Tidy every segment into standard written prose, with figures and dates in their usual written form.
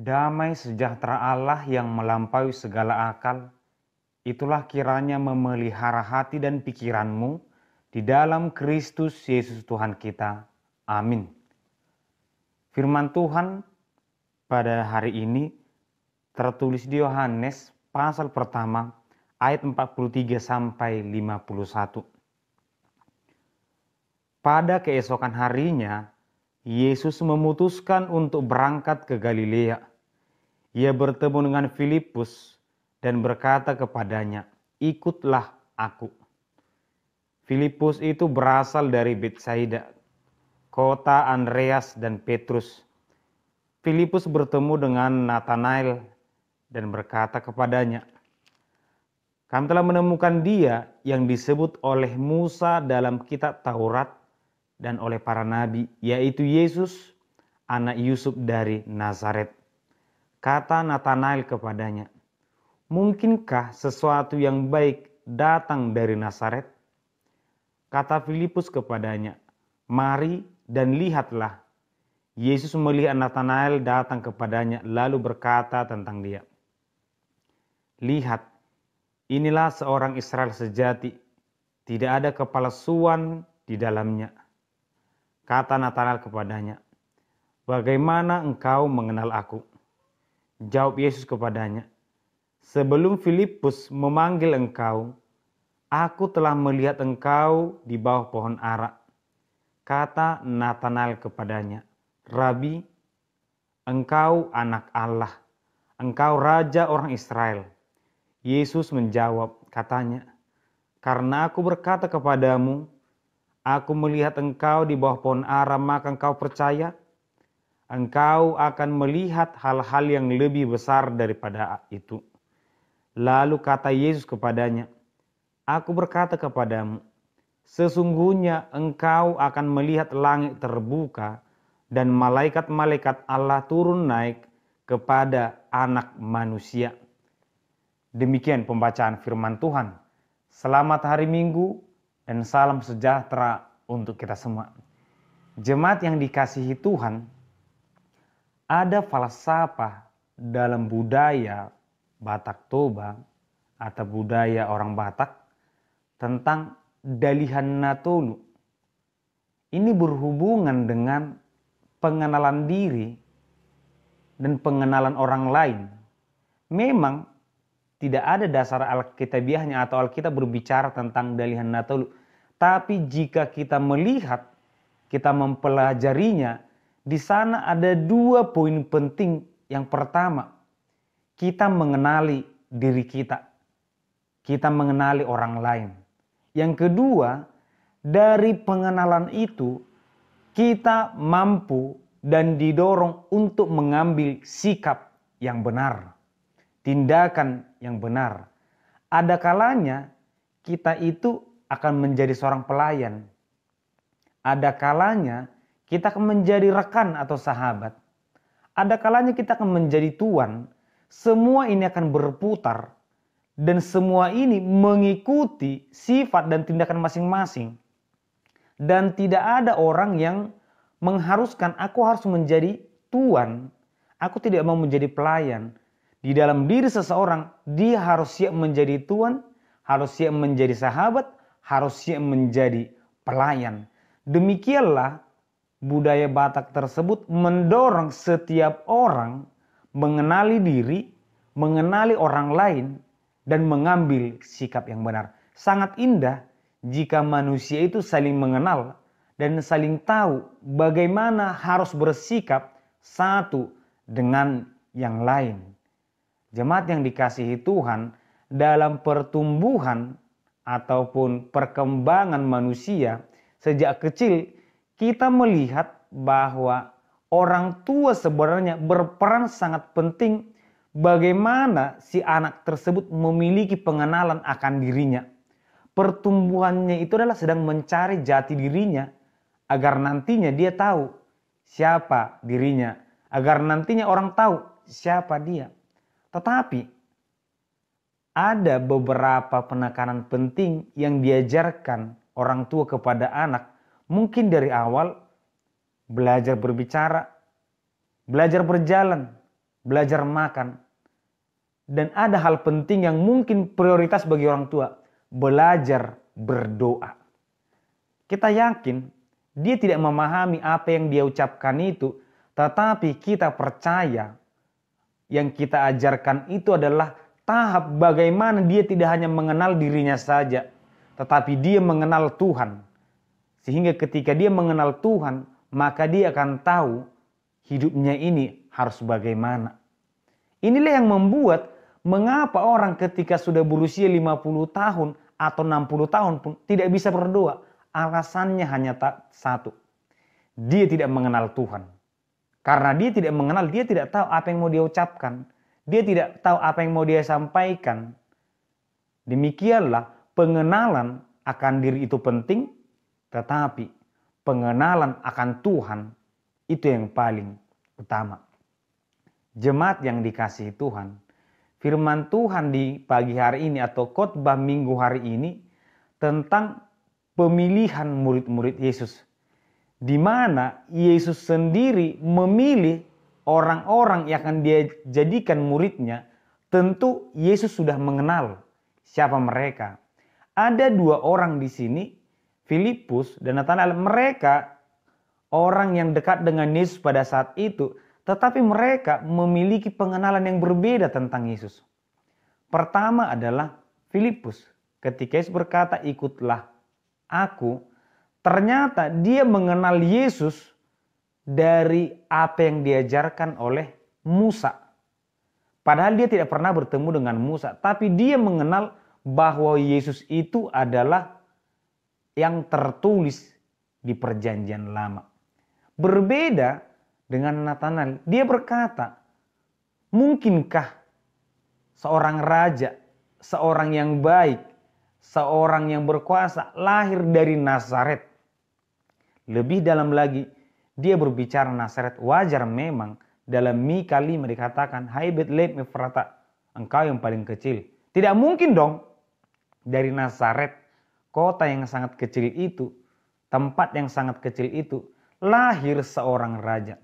Damai sejahtera Allah yang melampaui segala akal, itulah kiranya memelihara hati dan pikiranmu di dalam Kristus Yesus Tuhan kita. Amin. Firman Tuhan pada hari ini tertulis di Yohanes pasal pertama ayat 43 sampai 51. Pada keesokan harinya, Yesus memutuskan untuk berangkat ke Galilea. Ia bertemu dengan Filipus dan berkata kepadanya, "Ikutlah aku." Filipus itu berasal dari Betsaida, kota Andreas dan Petrus. Filipus bertemu dengan Nathanael dan berkata kepadanya, "Kami telah menemukan dia yang disebut oleh Musa dalam kitab Taurat dan oleh para nabi, yaitu Yesus, anak Yusuf dari Nazaret." Kata Nathanael kepadanya, "Mungkinkah sesuatu yang baik datang dari Nazaret?" Kata Filipus kepadanya, "Mari dan lihatlah." Yesus melihat Nathanael datang kepadanya lalu berkata tentang dia, "Lihat, inilah seorang Israel sejati, tidak ada kepalsuan di dalamnya." Kata Nathanael kepadanya, "Bagaimana engkau mengenal aku?" Jawab Yesus kepadanya, "Sebelum Filipus memanggil engkau, aku telah melihat engkau di bawah pohon ara." Kata Nathanael kepadanya, "Rabi, engkau anak Allah, engkau raja orang Israel." Yesus menjawab, katanya, "Karena aku berkata kepadamu, aku melihat engkau di bawah pohon ara, maka engkau percaya? Engkau akan melihat hal-hal yang lebih besar daripada itu." Lalu kata Yesus kepadanya, "Aku berkata kepadamu, sesungguhnya engkau akan melihat langit terbuka dan malaikat-malaikat Allah turun naik kepada Anak Manusia." Demikian pembacaan firman Tuhan. Selamat hari Minggu dan salam sejahtera untuk kita semua. Jemaat yang dikasihi Tuhan, ada falsafah dalam budaya Batak Toba atau budaya orang Batak tentang dalihan natolu. Ini berhubungan dengan pengenalan diri dan pengenalan orang lain. Memang tidak ada dasar alkitabiahnya atau Alkitab berbicara tentang dalihan natolu. Tapi jika kita melihat, kita mempelajarinya, di sana ada dua poin penting. Yang pertama, kita mengenali diri kita. Kita mengenali orang lain. Yang kedua, dari pengenalan itu, kita mampu dan didorong untuk mengambil sikap yang benar. Tindakan yang benar. Ada kalanya kita itu akan menjadi seorang pelayan. Ada kalanya kita akan menjadi rekan atau sahabat. Ada kalanya kita akan menjadi tuan. Semua ini akan berputar. Dan semua ini mengikuti sifat dan tindakan masing-masing. Dan tidak ada orang yang mengharuskan aku harus menjadi tuan. Aku tidak mau menjadi pelayan. Di dalam diri seseorang, dia harus siap menjadi tuan, harus siap menjadi sahabat, harus siap menjadi pelayan. Demikianlah budaya Batak tersebut mendorong setiap orang mengenali diri, mengenali orang lain, dan mengambil sikap yang benar. Sangat indah jika manusia itu saling mengenal dan saling tahu bagaimana harus bersikap satu dengan yang lain. Jemaat yang dikasihi Tuhan, dalam pertumbuhan ataupun perkembangan manusia sejak kecil, kita melihat bahwa orang tua sebenarnya berperan sangat penting bagaimana si anak tersebut memiliki pengenalan akan dirinya. Pertumbuhannya itu adalah sedang mencari jati dirinya agar nantinya dia tahu siapa dirinya, agar nantinya orang tahu siapa dia. Tetapi ada beberapa penekanan penting yang diajarkan orang tua kepada anak. Mungkin dari awal belajar berbicara, belajar berjalan, belajar makan. Dan ada hal penting yang mungkin prioritas bagi orang tua, belajar berdoa. Kita yakin dia tidak memahami apa yang dia ucapkan itu, tetapi kita percaya yang kita ajarkan itu adalah tahap bagaimana dia tidak hanya mengenal dirinya saja, tetapi dia mengenal Tuhan. Sehingga ketika dia mengenal Tuhan, maka dia akan tahu hidupnya ini harus bagaimana. Inilah yang membuat mengapa orang ketika sudah berusia 50 tahun atau 60 tahun pun tidak bisa berdoa. Alasannya hanya satu. Dia tidak mengenal Tuhan. Karena dia tidak mengenal, dia tidak tahu apa yang mau dia ucapkan. Dia tidak tahu apa yang mau dia sampaikan. Demikianlah pengenalan akan diri itu penting, tetapi pengenalan akan Tuhan itu yang paling utama. Jemaat yang dikasihi Tuhan, firman Tuhan di pagi hari ini atau khotbah minggu hari ini tentang pemilihan murid-murid Yesus. Di mana Yesus sendiri memilih orang-orang yang akan dia jadikan muridnya. Tentu Yesus sudah mengenal siapa mereka. Ada dua orang di sini, Filipus dan Natanael. Mereka orang yang dekat dengan Yesus pada saat itu. Tetapi mereka memiliki pengenalan yang berbeda tentang Yesus. Pertama adalah Filipus. Ketika Yesus berkata, ikutlah aku. Ternyata dia mengenal Yesus dari apa yang diajarkan oleh Musa. Padahal dia tidak pernah bertemu dengan Musa. Tapi dia mengenal bahwa Yesus itu adalah yang tertulis di perjanjian lama. Berbeda dengan Natanael, dia berkata, mungkinkah seorang raja, seorang yang baik, seorang yang berkuasa lahir dari Nazaret? Lebih dalam lagi, dia berbicara Nazaret. Wajar memang dalam Mika 5 dikatakan, hai Betlehem Efrata, engkau yang paling kecil. Tidak mungkin dong dari Nazaret, kota yang sangat kecil itu, tempat yang sangat kecil itu, lahir seorang raja.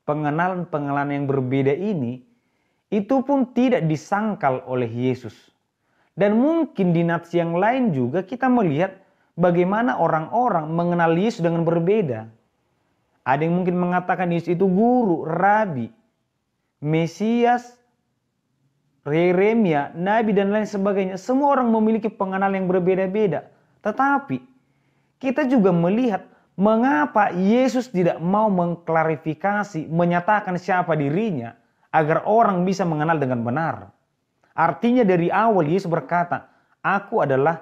Pengenalan-pengenalan yang berbeda ini, itu pun tidak disangkal oleh Yesus. Dan mungkin di nats yang lain juga kita melihat bagaimana orang-orang mengenal Yesus dengan berbeda. Ada yang mungkin mengatakan Yesus itu guru, rabi, Mesias, Yeremia, Nabi dan lain sebagainya. Semua orang memiliki pengenalan yang berbeda-beda. Tetapi kita juga melihat mengapa Yesus tidak mau mengklarifikasi, menyatakan siapa dirinya agar orang bisa mengenal dengan benar. Artinya dari awal Yesus berkata, aku adalah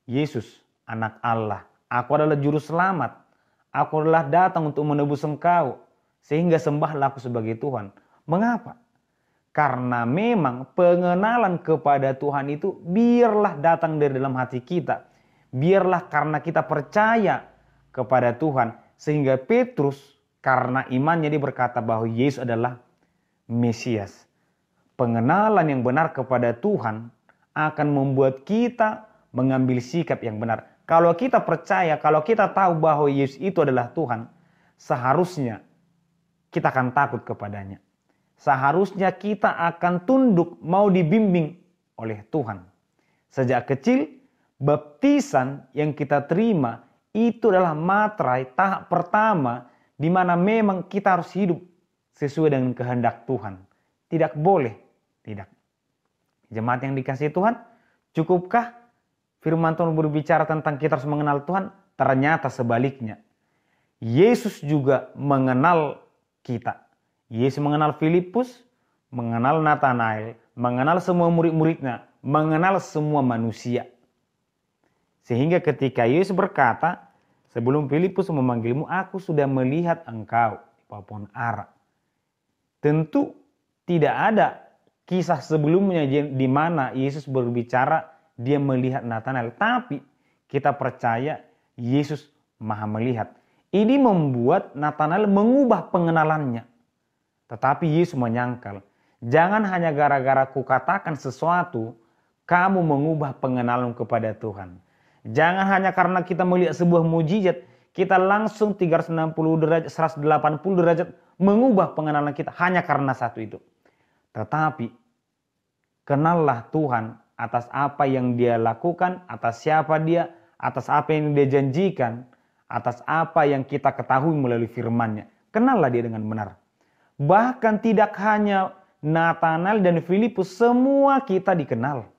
Yesus, anak Allah. Aku adalah juru selamat. Aku adalah datang untuk menebus engkau. Sehingga sembahlah aku sebagai Tuhan. Mengapa? Karena memang pengenalan kepada Tuhan itu biarlah datang dari dalam hati kita. Biarlah karena kita percaya kepada Tuhan. Sehingga Petrus karena imannya dia berkata bahwa Yesus adalah Mesias. Pengenalan yang benar kepada Tuhan akan membuat kita mengambil sikap yang benar. Kalau kita percaya, kalau kita tahu bahwa Yesus itu adalah Tuhan, seharusnya kita akan takut kepadanya. Seharusnya kita akan tunduk mau dibimbing oleh Tuhan. Sejak kecil, baptisan yang kita terima itu adalah materai tahap pertama di mana memang kita harus hidup sesuai dengan kehendak Tuhan. Tidak boleh tidak. Jemaat yang dikasihi Tuhan, cukupkah firman Tuhan berbicara tentang kita harus mengenal Tuhan? Ternyata sebaliknya. Yesus juga mengenal kita. Yesus mengenal Filipus, mengenal Natanael, mengenal semua murid-muridnya, mengenal semua manusia. Sehingga ketika Yesus berkata, sebelum Filipus memanggilmu, aku sudah melihat engkau di Papua Ara. Tentu tidak ada kisah sebelumnya di mana Yesus berbicara dia melihat Natanael. Tapi kita percaya Yesus maha melihat. Ini membuat Natanael mengubah pengenalannya. Tetapi Yesus menyangkal. Jangan hanya gara-gara kukatakan sesuatu, kamu mengubah pengenalan kepada Tuhan. Jangan hanya karena kita melihat sebuah mujizat, kita langsung 360 derajat, 180 derajat mengubah pengenalan kita hanya karena satu itu. Tetapi kenallah Tuhan atas apa yang Dia lakukan, atas siapa Dia, atas apa yang Dia janjikan, atas apa yang kita ketahui melalui firman-Nya. Kenallah Dia dengan benar. Bahkan tidak hanya Nathanael dan Filipus, semua kita dikenal.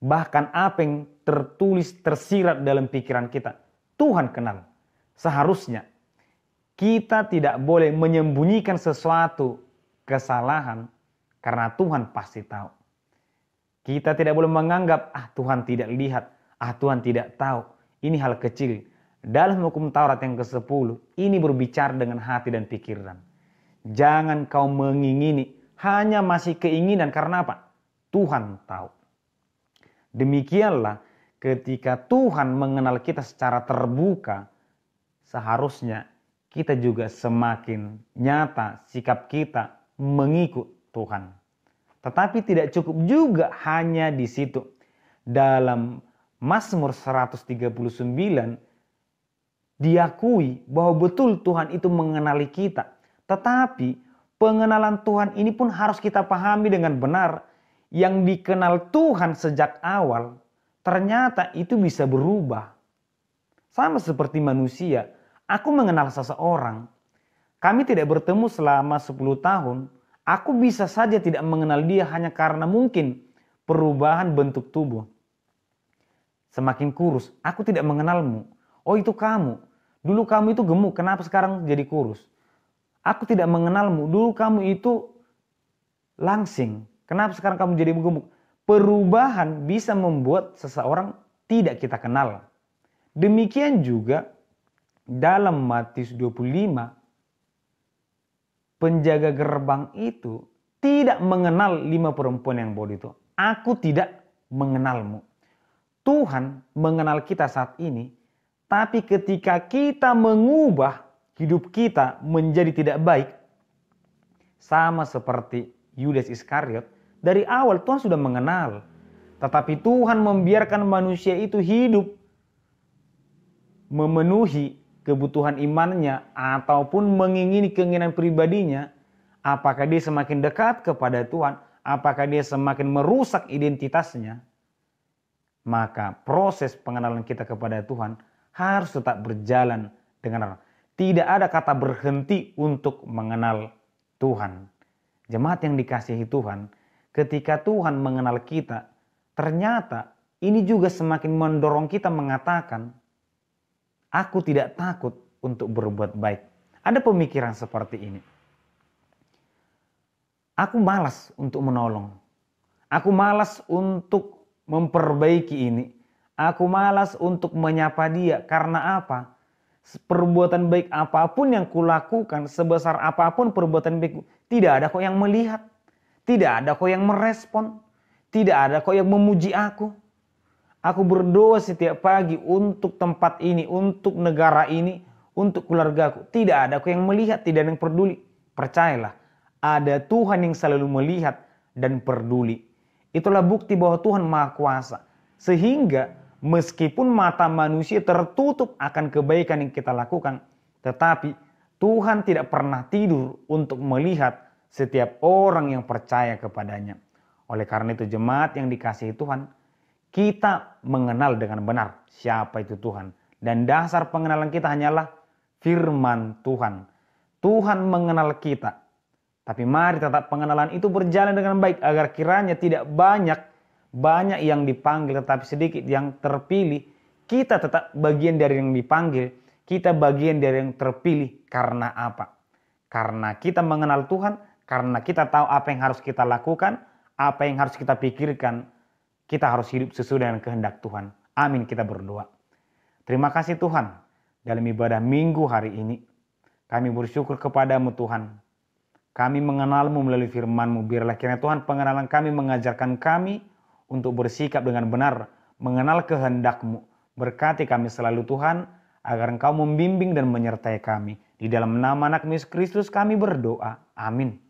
Bahkan apa yang tertulis, tersirat dalam pikiran kita, Tuhan kenal. Seharusnya kita tidak boleh menyembunyikan sesuatu kesalahan karena Tuhan pasti tahu. Kita tidak boleh menganggap, Tuhan tidak lihat, Tuhan tidak tahu. Ini hal kecil. Dalam hukum Taurat yang ke-10, ini berbicara dengan hati dan pikiran. Jangan kau mengingini, hanya masih keinginan karena apa? Tuhan tahu. Demikianlah ketika Tuhan mengenal kita secara terbuka, seharusnya kita juga semakin nyata sikap kita mengikut Tuhan. Tetapi tidak cukup juga hanya di situ. Dalam Mazmur 139 diakui bahwa betul Tuhan itu mengenali kita. Tetapi pengenalan Tuhan ini pun harus kita pahami dengan benar. Yang dikenal Tuhan sejak awal ternyata itu bisa berubah. Sama seperti manusia, aku mengenal seseorang. Kami tidak bertemu selama 10 tahun. Aku bisa saja tidak mengenal dia hanya karena mungkin perubahan bentuk tubuh. Semakin kurus, aku tidak mengenalmu. Oh, itu kamu. Dulu kamu itu gemuk, kenapa sekarang jadi kurus? Aku tidak mengenalmu. Dulu kamu itu langsing. Kenapa sekarang kamu jadi gemuk? Perubahan bisa membuat seseorang tidak kita kenal. Demikian juga dalam Matius 25, penjaga gerbang itu tidak mengenal 5 perempuan yang bodoh itu. Aku tidak mengenalmu. Tuhan mengenal kita saat ini, tapi ketika kita mengubah hidup kita menjadi tidak baik, sama seperti Yudas Iskariot, dari awal Tuhan sudah mengenal. Tetapi Tuhan membiarkan manusia itu hidup memenuhi kebutuhan imannya ataupun mengingini keinginan pribadinya. Apakah dia semakin dekat kepada Tuhan? Apakah dia semakin merusak identitasnya? Maka proses pengenalan kita kepada Tuhan harus tetap berjalan dengan tidak ada kata berhenti untuk mengenal Tuhan. Jemaat yang dikasihi Tuhan, ketika Tuhan mengenal kita, ternyata ini juga semakin mendorong kita mengatakan, aku tidak takut untuk berbuat baik. Ada pemikiran seperti ini. Aku malas untuk menolong. Aku malas untuk memperbaiki ini. Aku malas untuk menyapa dia. Karena apa? Perbuatan baik apapun yang kulakukan, sebesar apapun perbuatan baikku, tidak ada kok yang melihat. Tidak ada kok yang merespon. Tidak ada kok yang memuji aku. Aku berdoa setiap pagi untuk tempat ini, untuk negara ini, untuk keluargaku. Tidak ada kok yang melihat, tidak ada yang peduli. Percayalah, ada Tuhan yang selalu melihat dan peduli. Itulah bukti bahwa Tuhan Maha Kuasa. Sehingga meskipun mata manusia tertutup akan kebaikan yang kita lakukan, tetapi Tuhan tidak pernah tidur untuk melihat setiap orang yang percaya kepadanya. Oleh karena itu jemaat yang dikasihi Tuhan, kita mengenal dengan benar siapa itu Tuhan. Dan dasar pengenalan kita hanyalah firman Tuhan. Tuhan mengenal kita. Tapi mari tetap pengenalan itu berjalan dengan baik agar kiranya tidak banyak yang dipanggil tetapi sedikit yang terpilih. Kita tetap bagian dari yang dipanggil, kita bagian dari yang terpilih. Karena apa? Karena kita mengenal Tuhan, karena kita tahu apa yang harus kita lakukan, apa yang harus kita pikirkan. Kita harus hidup sesuai dengan kehendak Tuhan. Amin, kita berdoa. Terima kasih Tuhan, dalam ibadah minggu hari ini kami bersyukur kepadamu Tuhan. Kami mengenalmu melalui firman-Mu. Biarlah kiranya Tuhan pengenalan kami mengajarkan kami untuk bersikap dengan benar, mengenal kehendak-Mu. Berkati kami selalu Tuhan, agar Engkau membimbing dan menyertai kami. Di dalam nama anak Yesus Kristus kami berdoa. Amin.